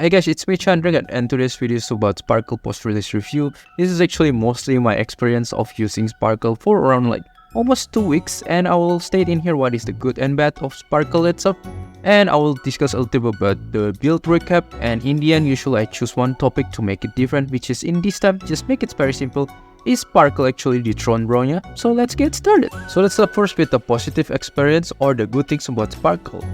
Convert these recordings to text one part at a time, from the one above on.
Hey guys, it's me Chandra and today's video is about Sparkle post-release review. This is actually mostly my experience of using Sparkle for around like almost 2 weeks, and I will state in here what is the good and bad of Sparkle itself, and I will discuss a little bit about the build recap. And in the end, usually I choose one topic to make it different, which is in this time, just make it very simple. Is Sparkle actually dethrone Bronya? So let's get started. So let's start first with the positive experience or the good things about Sparkle.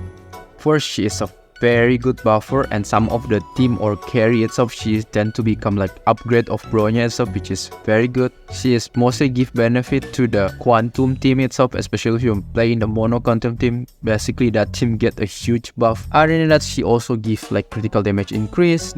First, she is a very good buffer, and some of the team or carry itself, she tend to become like upgrade of Bronya itself, which is very good. She is mostly give benefit to the quantum team itself, especially if you play in the mono quantum team. Basically that team get a huge buff. Other than that, she also gives like critical damage increase,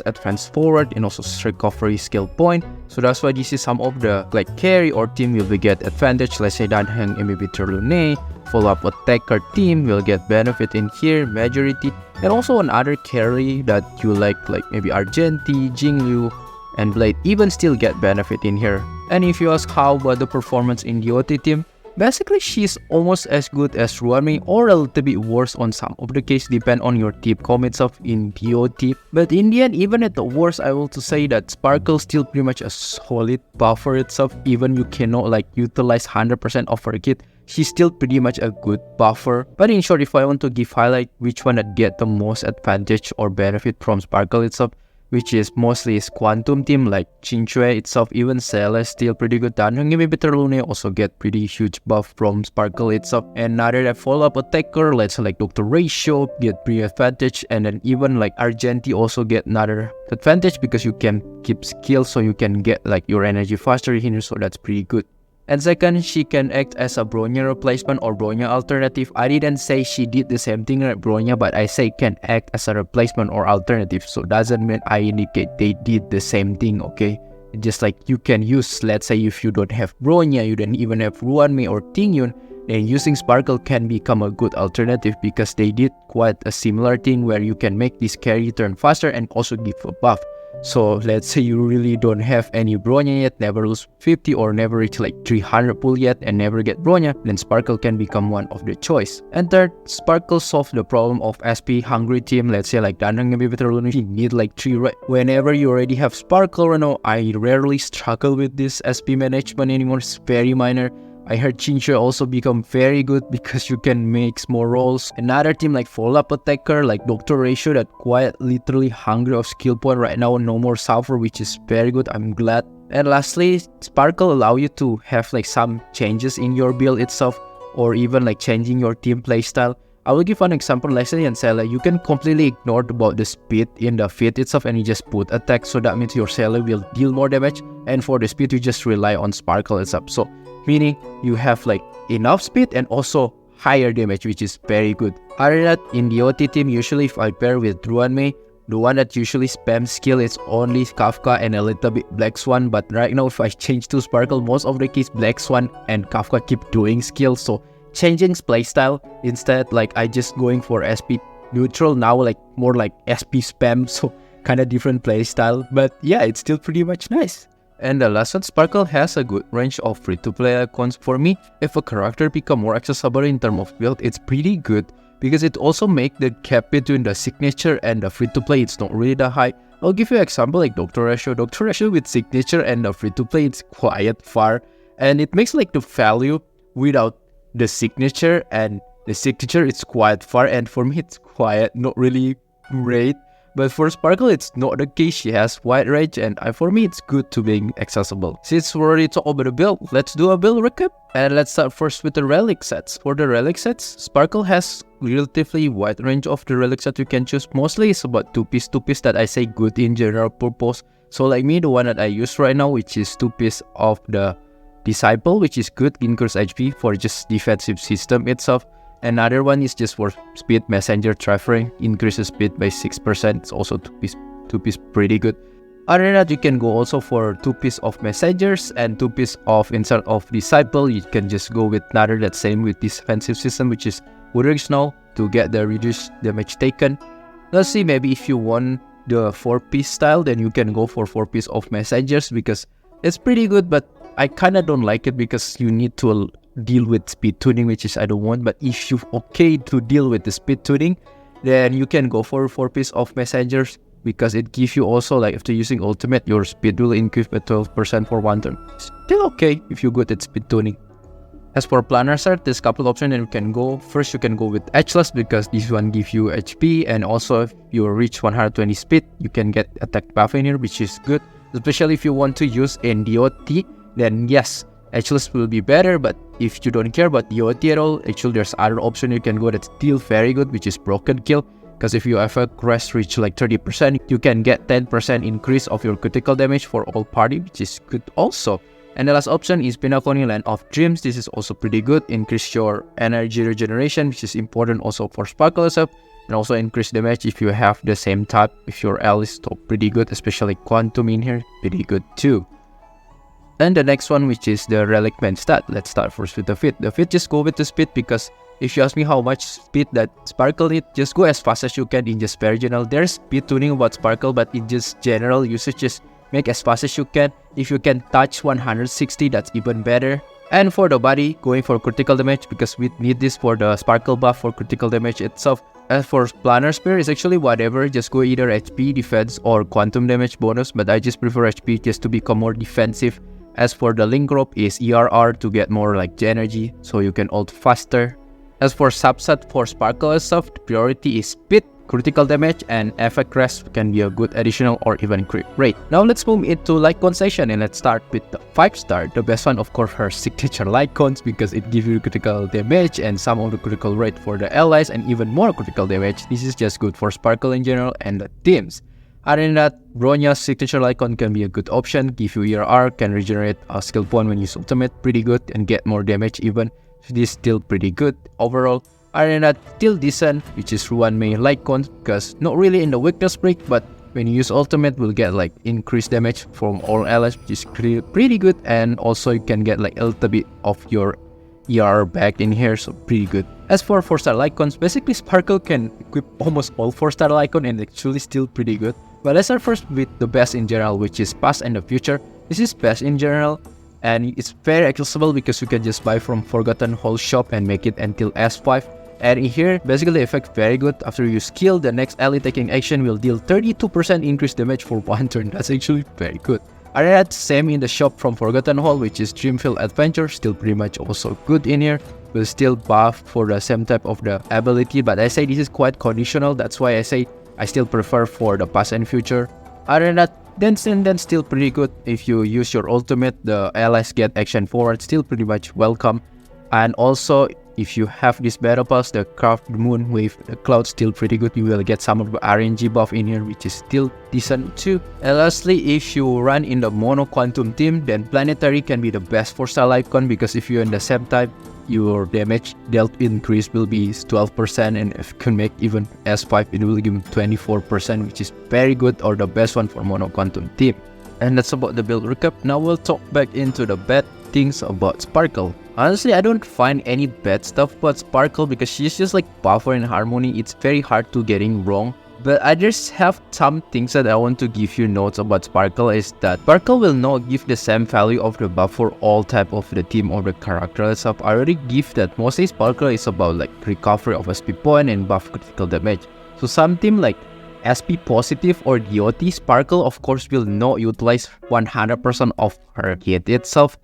advance forward, and also recovery skill point. So that's why this is some of the like carry or team will be get advantage. Let's say Danheng Inhibitor Lune, follow-up attacker team will get benefit in here, majority, and also another carry that you like maybe Argenti, Jingyu, and Blade even still get benefit in here. And if you ask how about the performance in the OT team, basically she's almost as good as Ruanmei or a little bit worse on some of the case, depend on your team com itself in DOT. But in the end, even at the worst, I will to say that Sparkle still pretty much a solid buffer itself. Even you cannot like utilize 100% of her kit, she's still pretty much a good buffer. But in short, if I want to give highlight which one that get the most advantage or benefit from Sparkle itself, which is mostly is quantum team like Chinchue itself, even Celeste still pretty good. Danheng Inhibitor Lune also get pretty huge buff from Sparkle itself. And another that follow-up attacker, let's say like Dr. Ratio, get pretty advantage. And then even like Argenti also get another advantage because you can keep skills, so you can get like your energy faster here, so that's pretty good. And second, she can act as a Bronya replacement or Bronya alternative. I didn't say she did the same thing like Bronya, but I say can act as a replacement or alternative. So doesn't mean I indicate they did the same thing, okay? Just like you can use, let's say if you don't have Bronya, you don't even have Ruanmei or Tingyun, then using Sparkle can become a good alternative because they did quite a similar thing where you can make this carry turn faster and also give a buff. So let's say you really don't have any Bronya yet, never lose 50 or never reach like 300 pull yet and never get Bronya, then Sparkle can become one of the choice. And third, Sparkle solves the problem of SP hungry team. Let's say like Danheng Inhibitor Lune, you need like 3 right. Whenever you already have Sparkle right now, I rarely struggle with this SP management anymore, it's very minor. I heard Chinchue also become very good because you can make more rolls. Another team like follow-up attacker like Dr. Ratio that quite literally hungry of skill point right now, no more sulfur, which is very good, I'm glad. And lastly, Sparkle allow you to have like some changes in your build itself, or even like changing your team playstyle. I will give an example. Let's say in Sailor, you can completely ignore about the speed in the feat itself and you just put attack, so that means your Sailor will deal more damage, and for the speed you just rely on Sparkle itself. So meaning you have like enough speed and also higher damage, which is very good. Other than that, in the OT team, usually if I pair with Ruanmei, the one that usually spam skill is only Kafka and a little bit Black Swan. But right now if I change to Sparkle, most of the case Black Swan and Kafka keep doing skills. So changing playstyle, instead like I just going for SP neutral now, like more like SP spam, so kind of different playstyle. But yeah, it's still pretty much nice. And the last one, Sparkle has a good range of free-to-play icons. For me, if a character become more accessible in terms of build, it's pretty good because it also make the gap between the signature and the free-to-play, it's not really that high. I'll give you an example like Dr. Ratio. Dr. Ratio with signature and the free-to-play, it's quite far, and it makes like the value without the signature, and the signature it's quite far, and for me it's quite not really great. But for Sparkle, it's not the case. She has wide range, and for me, it's good to being accessible. Since we already talked about the build, let's do a build recap. And let's start first with the relic sets. For the relic sets, Sparkle has relatively wide range of the relic set you can choose. Mostly it's about 2-piece that I say good in general purpose. So like me, the one that I use right now, which is 2-piece of the Disciple, which is good, increase HP for just defensive system itself. Another one is just for speed messenger traveling, increases speed by 6%. It's also 2-piece pretty good. Other than that, you can go also for 2-piece of messengers and 2-piece of instead of disciple. You can just go with another that same with defensive system, which is Withering Snow to get the reduced damage taken. Let's see, maybe if you want the 4-piece style, then you can go for 4-piece of messengers because it's pretty good, but I kinda don't like it because you need to deal with speed tuning, which is I don't want. But if you're okay to deal with the speed tuning, then you can go for 4 piece of messengers because it gives you also like after using ultimate, your speed will increase by 12% for 1 turn. Still okay if you're good at speed tuning. As for planner start, there's a couple options and you can go. First, you can go with Edgeless because this one gives you HP, and also if you reach 120 speed, you can get attack buff in here, which is good. Especially if you want to use in DOT, then yes, Edgeless will be better. But if you don't care about DOT at all, actually there's other option you can go that's still very good, which is Broken Kill. Because if you ever crest reach like 30%, you can get 10% increase of your critical damage for all party, which is good also. And the last option is Pinnacle Land of Dreams. This is also pretty good. Increase your energy regeneration, which is important also for Sparkle itself. And also increase damage if you have the same type. If your L is still pretty good, especially Quantum in here, pretty good too. And the next one, which is the Relic Man stat. Let's start first with the Fit. The Fit, just go with the speed because if you ask me how much speed that Sparkle needs, just go as fast as you can in just very general. There's speed tuning about Sparkle, but in just general usage, just make as fast as you can. If you can touch 160, that's even better. And for the body, going for critical damage because we need this for the Sparkle buff for critical damage itself. As for Planner Spear, it's actually whatever, just go either HP, defense, or quantum damage bonus, but I just prefer HP just to become more defensive. As for the Link Rope is ERR to get more like energy, so you can ult faster. As for subset for Sparkle itself, the priority is speed, critical damage, and effect rest can be a good additional or even crit rate. Now let's move into Lycon section and let's start with the 5-star. The best one, of course, her signature Lycons because it gives you critical damage and some of the critical rate for the allies and even more critical damage. This is just good for Sparkle in general and the teams. Other than that, Bronya's signature Lycon can be a good option, give you ERR, can regenerate a skill point when you use ultimate, pretty good, and get more damage even. So this is still pretty good overall. Other than that, still decent, which is Ruan Mei Lycon, because not really in the weakness break, but when you use ultimate, will get like increased damage from all allies, which is pretty good, and also you can get like a little bit of your ER back in here, so pretty good. As for 4-star Lycons, basically Sparkle can equip almost all 4-star Lycon and actually still pretty good. But let's start first with the best in general, which is Past and the Future. This is best in general, and it's very accessible because you can just buy from Forgotten Hall shop and make it until S5. And in here, basically the effect very good. After you skill, the next ally taking action will deal 32% increased damage for 1 turn. That's actually very good. I had same in the shop from Forgotten Hall, which is Dreamfield Adventure, still pretty much also good in here. Will still buff for the same type of the ability, but I say this is quite conditional. That's why I say I still prefer for the Past and Future. Other than that, then still pretty good. If you use your ultimate, the allies get action forward, still pretty much welcome. And also, if you have this battle pass, the Craft Moon with the cloud, still pretty good. You will get some of the RNG buff in here, which is still decent too. And lastly, if you run in the Mono Quantum team, then Planetary can be the best 4-star Lycon because if you're in the same type, your damage dealt increase will be 12%, and if you can make even S5, it will give you 24%, which is very good, or the best one for Mono Quantum team. And that's about the build recap. Now we'll talk back into the bad things about Sparkle. Honestly, I don't find any bad stuff about Sparkle because she's just like buffer and harmony. It's very hard to getting wrong. But I just have some things that I want to give you notes about Sparkle is that Sparkle will not give the same value of the buff for all type of the team or the character itself. I already give that mostly Sparkle is about like recovery of SP point and buff critical damage. So some team like SP positive or DOT, Sparkle of course will not utilize 100% of her hit itself.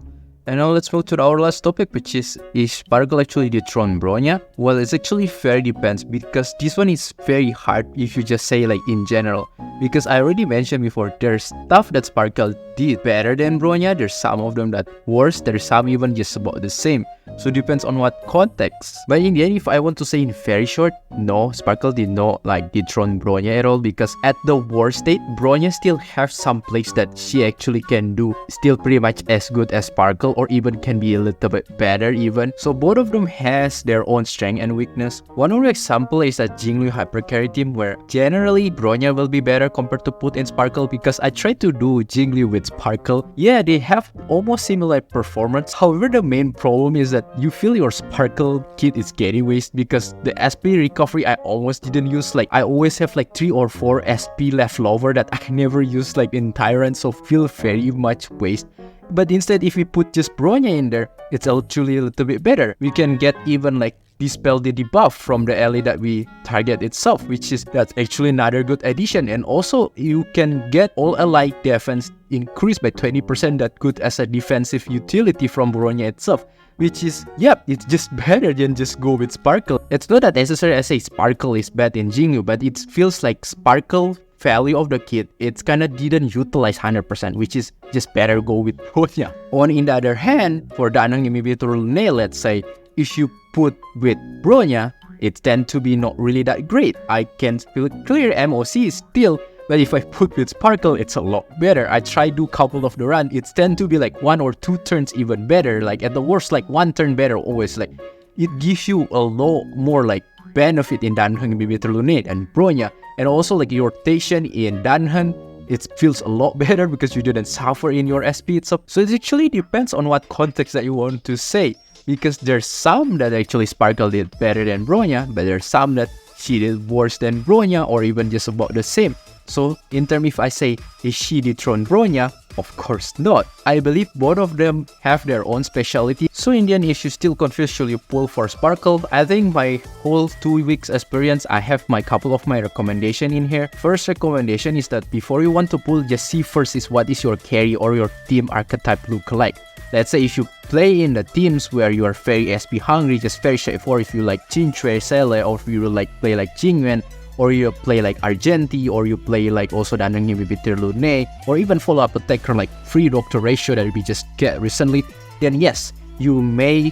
And now let's move to our last topic, which is Sparkle actually dethrone Bronya? Well, it's actually very depends because this one is very hard if you just say like in general. Because I already mentioned before, there's stuff that Sparkle did better than Bronya, there's some of them that worse, there's some even just about the same. So it depends on what context. But in the end, if I want to say in very short, no, Sparkle did not like dethrone Bronya at all because at the worst state, Bronya still has some plays that she actually can do still pretty much as good as Sparkle or even can be a little bit better even. So both of them has their own strength and weakness. One more example is that Jingliu Hypercarry team where generally Bronya will be better compared to put in Sparkle because I tried to do Jingliu with Sparkle. Yeah, they have almost similar performance. However, the main problem is that you feel your Sparkle kit is getting waste because the SP recovery I almost didn't use. Like I always have like 3 or 4 SP left over that I never use like in Tyrant, so feel very much waste. But instead, if we put just Bronya in there, it's actually a little bit better. We can get even like dispel the debuff from the ally that we target itself, which is that's actually another good addition. And also you can get all ally defense increased by 20%, that good as a defensive utility from Bronya itself, which is, yep, it's just better than just go with Sparkle. It's not that necessary I say Sparkle is bad in Jingu, but it feels like Sparkle value of the kit, it's kinda didn't utilize 100%, which is just better go with Bronya. On the other hand, for Danheng Inhibitor Lune, let's say, if you put with Bronya, it tend to be not really that great. I can feel clear MOC still, but if I put with Sparkle, it's a lot better. I try do couple of the run, it's tend to be like 1 or 2 turns even better, like at the worst like 1 turn better always. Like it gives you a lot more like benefit in Danheng Inhibitor Lunate and Bronya. And also like your rotation in Danheng, it feels a lot better because you didn't suffer in your SP itself. So it actually depends on what context that you want to say, because there's some that actually Sparkle did better than Bronya, but there's some that she did worse than Bronya or even just about the same. So in terms if I say, is she dethrone Bronya? Of course not. I believe both of them have their own specialty. So in the end, if you still confused, should you pull for Sparkle? I think my whole 2 weeks experience, I have my couple of my recommendation in here. First recommendation is that before you want to pull, just see first is what is your carry or your team archetype look like. Let's say if you play in the teams where you are very SP hungry, just very straightforward. If you like Chinchue, Sele, or if you like play like Jingwen, or you play like Argenti, or you play like also Danheng Inhibitor Lune, or even follow-up attacker like Free Doctor Ratio that we just get recently, then yes, you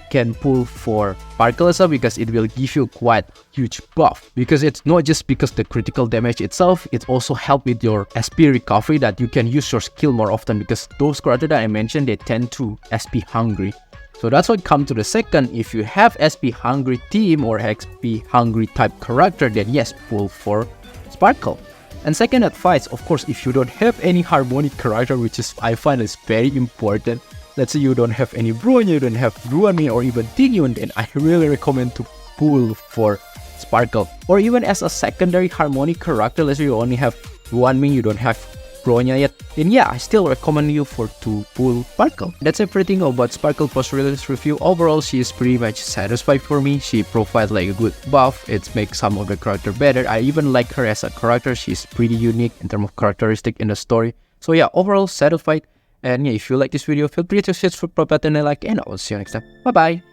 can pull for Sparkle as well, because it will give you quite huge buff. Because it's not just because the critical damage itself, it also help with your SP recovery, that you can use your skill more often, because those characters that I mentioned, they tend to SP hungry. So that's what comes to the second. If you have SP hungry team or SP hungry type character, then yes, pull for Sparkle. And second advice, of course, if you don't have any harmonic character, which is I find is very important. Let's say you don't have any Bronya, you don't have Ruanmin or even Tingyun, then I really recommend to pull for Sparkle. Or even as a secondary harmonic character, let's say you only have Ruanmin, you don't have Bronya yet, then yeah, I still recommend you to pull Sparkle. That's everything about Sparkle post-release review. Overall, she is pretty much satisfied for me. She provides like a good buff, it makes some of the character better. I even like her as a character, she's pretty unique in terms of characteristic in the story. So yeah, overall satisfied. And yeah, if you like this video, feel free to hit the subscribe button and like, and I will see you next time. Bye bye!